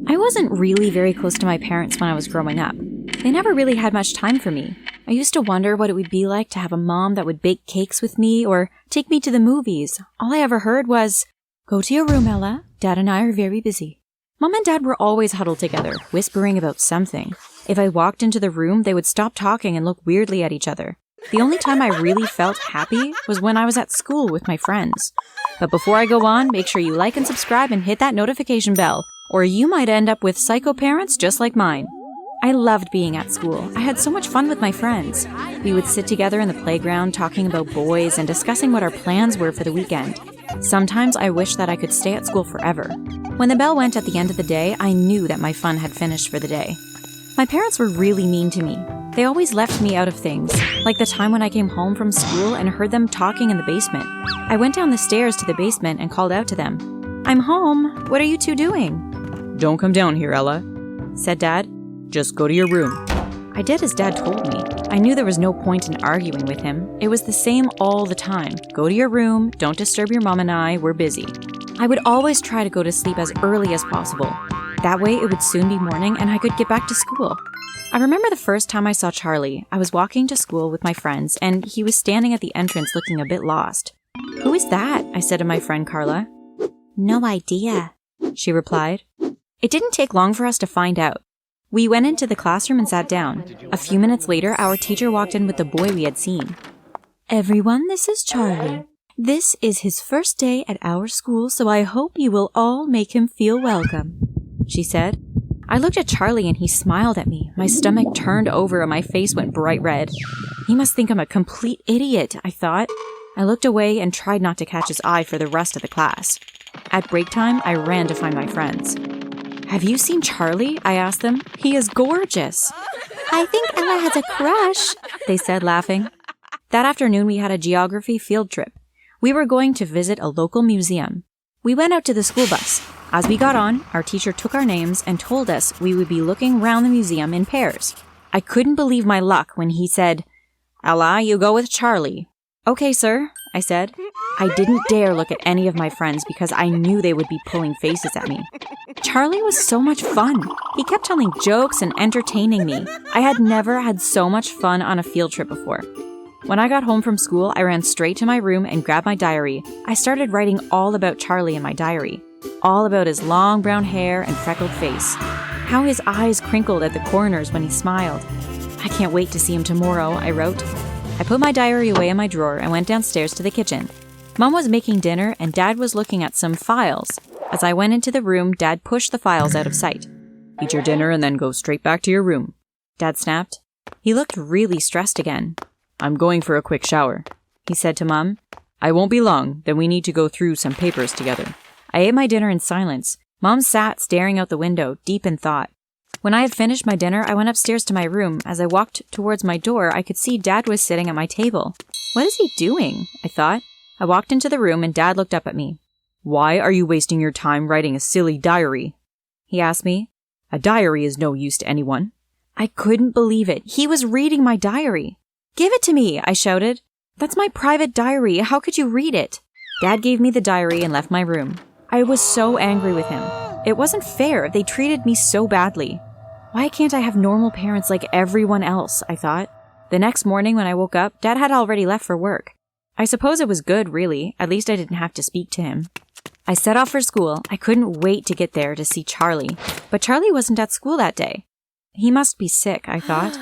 I wasn't really very close to my parents when I was growing up. They never really had much time for me. I used to wonder what it would be like to have a mom that would bake cakes with me or take me to the movies. All I ever heard was, "Go to your room, Ella. Dad and I are very busy." Mom and Dad were always huddled together, whispering about something. If I walked into the room, they would stop talking and look weirdly at each other. The only time I really felt happy was when I was at school with my friends. But before I go on, make sure you like and subscribe and hit that notification bell, or you might end up with psycho parents just like mine. I loved being at school. I had so much fun with my friends. We would sit together in the playground talking about boys and discussing what our plans were for the weekend. Sometimes I wished that I could stay at school forever. When the bell went at the end of the day, I knew that my fun had finished for the day. My parents were really mean to me. They always left me out of things, like the time when I came home from school and heard them talking in the basement. I went down the stairs to the basement and called out to them, "I'm home. What are you two doing?" "Don't come down here, Ella," said Dad. "Just go to your room." I did as Dad told me. I knew there was no point in arguing with him. It was the same all the time. Go to your room, don't disturb your mom and I, we're busy. I would always try to go to sleep as early as possible. That way it would soon be morning and I could get back to school. I remember the first time I saw Charlie. I was walking to school with my friends and he was standing at the entrance looking a bit lost. "Who is that?" I said to my friend Carla. "No idea," she replied. It didn't take long for us to find out. We went into the classroom and sat down. A few minutes later, our teacher walked in with the boy we had seen. "Everyone, this is Charlie. This is his first day at our school, so I hope you will all make him feel welcome," she said. I looked at Charlie and he smiled at me. My stomach turned over and my face went bright red. He must think I'm a complete idiot, I thought. I looked away and tried not to catch his eye for the rest of the class. At break time, I ran to find my friends. "Have you seen Charlie?" I asked them. "He is gorgeous." "I think Ella has a crush," they said, laughing. That afternoon, we had a geography field trip. We were going to visit a local museum. We went out to the school bus. As we got on, our teacher took our names and told us we would be looking around the museum in pairs. I couldn't believe my luck when he said, "Ella, you go with Charlie." "Okay, sir," I said. I didn't dare look at any of my friends because I knew they would be pulling faces at me. Charlie was so much fun. He kept telling jokes and entertaining me. I had never had so much fun on a field trip before. When I got home from school, I ran straight to my room and grabbed my diary. I started writing all about Charlie in my diary. All about his long brown hair and freckled face. How his eyes crinkled at the corners when he smiled. "I can't wait to see him tomorrow," I wrote. I put my diary away in my drawer and went downstairs to the kitchen. Mom was making dinner and Dad was looking at some files. As I went into the room, Dad pushed the files out of sight. "Eat your dinner and then go straight back to your room," Dad snapped. He looked really stressed again. "I'm going for a quick shower," he said to Mom. "I won't be long, then we need to go through some papers together." I ate my dinner in silence. Mom sat staring out the window, deep in thought. When I had finished my dinner, I went upstairs to my room. As I walked towards my door, I could see Dad was sitting at my table. What is he doing? I thought. I walked into the room and Dad looked up at me. "Why are you wasting your time writing a silly diary?" he asked me. "A diary is no use to anyone." I couldn't believe it. He was reading my diary. "Give it to me," I shouted. "That's my private diary. How could you read it?" Dad gave me the diary and left my room. I was so angry with him. It wasn't fair. They treated me so badly. Why can't I have normal parents like everyone else, I thought. The next morning when I woke up, Dad had already left for work. I suppose it was good, really. At least I didn't have to speak to him. I set off for school. I couldn't wait to get there to see Charlie. But Charlie wasn't at school that day. He must be sick, I thought.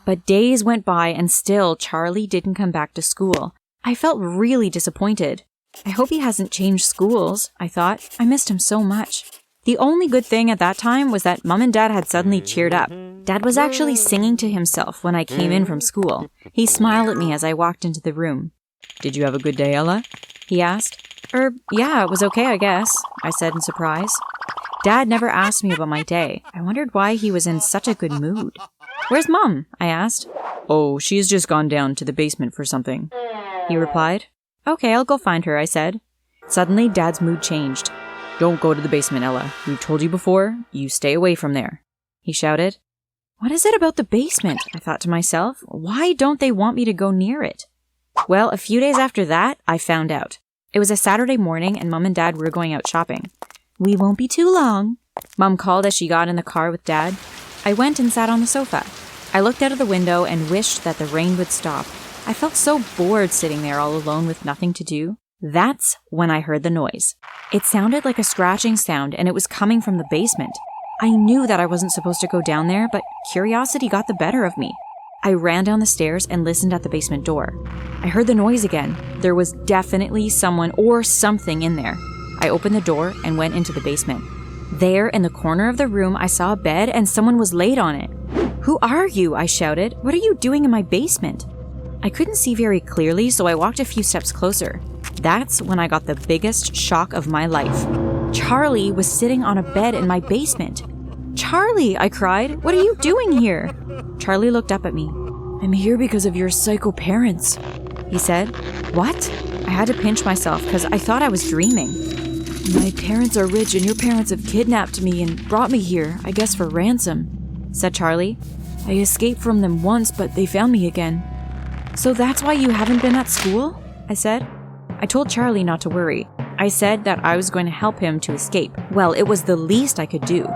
But days went by and still Charlie didn't come back to school. I felt really disappointed. I hope he hasn't changed schools, I thought. I missed him so much. The only good thing at that time was that Mom and Dad had suddenly cheered up. Dad was actually singing to himself when I came in from school. He smiled at me as I walked into the room. "Did you have a good day, Ella?" he asked. Yeah, it was okay, I guess," I said in surprise. Dad never asked me about my day. I wondered why he was in such a good mood. "Where's Mom?" I asked. "Oh, she has just gone down to the basement for something," he replied. "Okay, I'll go find her," I said. Suddenly, Dad's mood changed. "Don't go to the basement, Ella. We've told you before. You stay away from there," he shouted. What is it about the basement? I thought to myself. Why don't they want me to go near it? Well, a few days after that, I found out. It was a Saturday morning and Mom and Dad were going out shopping. "We won't be too long," Mom called as she got in the car with Dad. I went and sat on the sofa. I looked out of the window and wished that the rain would stop. I felt so bored sitting there all alone with nothing to do. That's when I heard the noise. It sounded like a scratching sound, and it was coming from the basement. I knew that I wasn't supposed to go down there, but curiosity got the better of me. I ran down the stairs and listened at the basement door. I heard the noise again. There was definitely someone or something in there. I opened the door and went into the basement. There, in the corner of the room, I saw a bed and someone was laid on it. "Who are you?" I shouted. "What are you doing in my basement?" I couldn't see very clearly, so I walked a few steps closer. That's when I got the biggest shock of my life. Charlie was sitting on a bed in my basement. "Charlie!" I cried. "What are you doing here?" Charlie looked up at me. "I'm here because of your psycho parents," he said. "What?" I had to pinch myself because I thought I was dreaming. "My parents are rich and your parents have kidnapped me and brought me here, I guess for ransom," said Charlie. "I escaped from them once, but they found me again." "So that's why you haven't been at school?" I said. I told Charlie not to worry. I said that I was going to help him to escape. Well, it was the least I could do.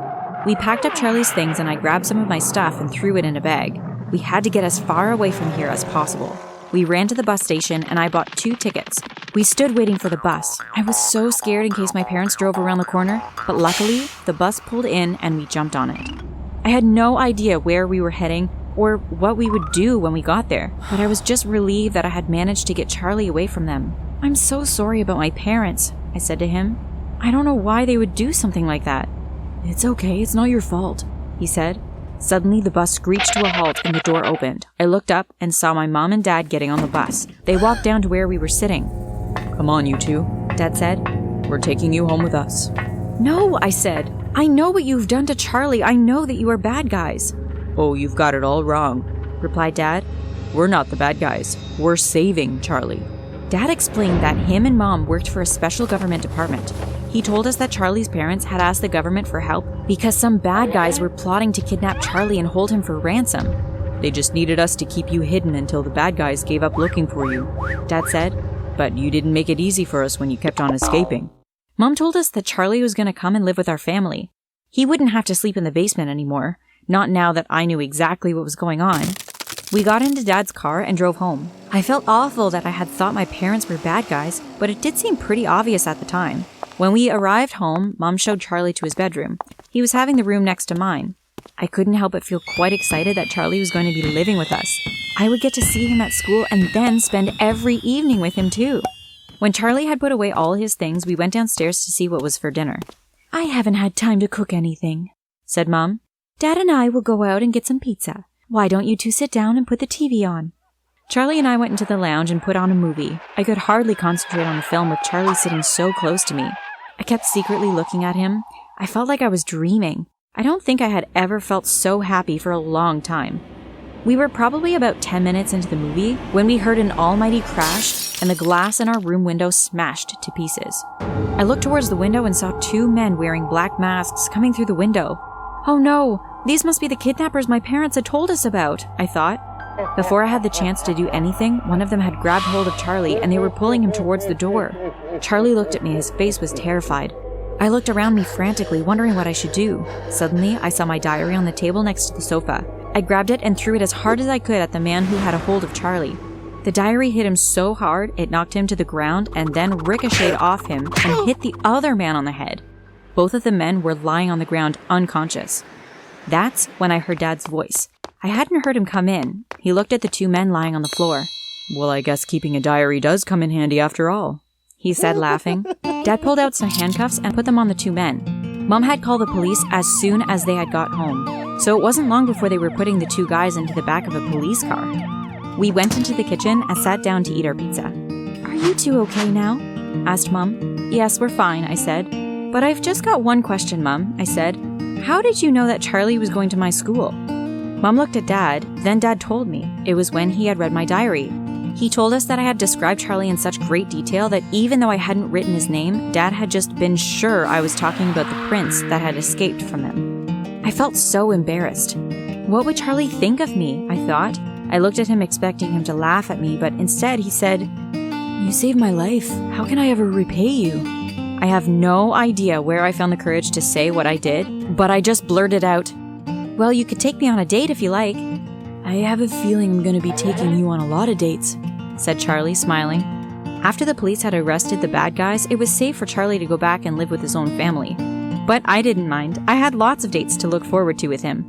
We packed up Charlie's things and I grabbed some of my stuff and threw it in a bag. We had to get as far away from here as possible. We ran to the bus station and I bought 2 tickets. We stood waiting for the bus. I was so scared in case my parents drove around the corner, but luckily, the bus pulled in and we jumped on it. I had no idea where we were heading or what we would do when we got there, but I was just relieved that I had managed to get Charlie away from them. "I'm so sorry about my parents," I said to him. "I don't know why they would do something like that." "It's okay, it's not your fault," he said. Suddenly, the bus screeched to a halt and the door opened. I looked up and saw my mom and Dad getting on the bus. They walked down to where we were sitting. "Come on, you two," Dad said. "We're taking you home with us." "No," I said. "I know what you've done to Charlie. I know that you are bad guys." "Oh, you've got it all wrong," replied Dad. "We're not the bad guys. We're saving Charlie." Dad explained that him and Mom worked for a special government department. He told us that Charlie's parents had asked the government for help because some bad guys were plotting to kidnap Charlie and hold him for ransom. "They just needed us to keep you hidden until the bad guys gave up looking for you," Dad said. "But you didn't make it easy for us when you kept on escaping." Mom told us that Charlie was going to come and live with our family. He wouldn't have to sleep in the basement anymore, not now that I knew exactly what was going on. We got into Dad's car and drove home. I felt awful that I had thought my parents were bad guys, but it did seem pretty obvious at the time. When we arrived home, Mom showed Charlie to his bedroom. He was having the room next to mine. I couldn't help but feel quite excited that Charlie was going to be living with us. I would get to see him at school and then spend every evening with him too. When Charlie had put away all his things, we went downstairs to see what was for dinner. "I haven't had time to cook anything," said Mom. "Dad and I will go out and get some pizza. Why don't you two sit down and put the TV on?" Charlie and I went into the lounge and put on a movie. I could hardly concentrate on the film with Charlie sitting so close to me. I kept secretly looking at him. I felt like I was dreaming. I don't think I had ever felt so happy for a long time. We were probably about 10 minutes into the movie when we heard an almighty crash and the glass in our room window smashed to pieces. I looked towards the window and saw 2 men wearing black masks coming through the window. "Oh no, these must be the kidnappers my parents had told us about," I thought. Before I had the chance to do anything, one of them had grabbed hold of Charlie and they were pulling him towards the door. Charlie looked at me, his face was terrified. I looked around me frantically, wondering what I should do. Suddenly, I saw my diary on the table next to the sofa. I grabbed it and threw it as hard as I could at the man who had a hold of Charlie. The diary hit him so hard, it knocked him to the ground and then ricocheted off him and hit the other man on the head. Both of the men were lying on the ground unconscious. That's when I heard Dad's voice. I hadn't heard him come in. He looked at the 2 men lying on the floor. "Well, I guess keeping a diary does come in handy after all," he said, laughing. Dad pulled out some handcuffs and put them on the 2 men. Mom had called the police as soon as they had got home, so it wasn't long before they were putting the 2 guys into the back of a police car. We went into the kitchen and sat down to eat our pizza. "Are you 2 okay now?" asked Mom. "Yes, we're fine," I said. "But I've just got one question, Mom," I said. "How did you know that Charlie was going to my school?" Mom looked at Dad, then Dad told me. It was when he had read my diary. He told us that I had described Charlie in such great detail that even though I hadn't written his name, Dad had just been sure I was talking about the prince that had escaped from them. I felt so embarrassed. What would Charlie think of me, I thought. I looked at him expecting him to laugh at me, but instead he said, "You saved my life. How can I ever repay you?" I have no idea where I found the courage to say what I did, but I just blurted out, "Well, you could take me on a date if you like." "I have a feeling I'm going to be taking you on a lot of dates," said Charlie, smiling. After the police had arrested the bad guys, it was safe for Charlie to go back and live with his own family. But I didn't mind. I had lots of dates to look forward to with him.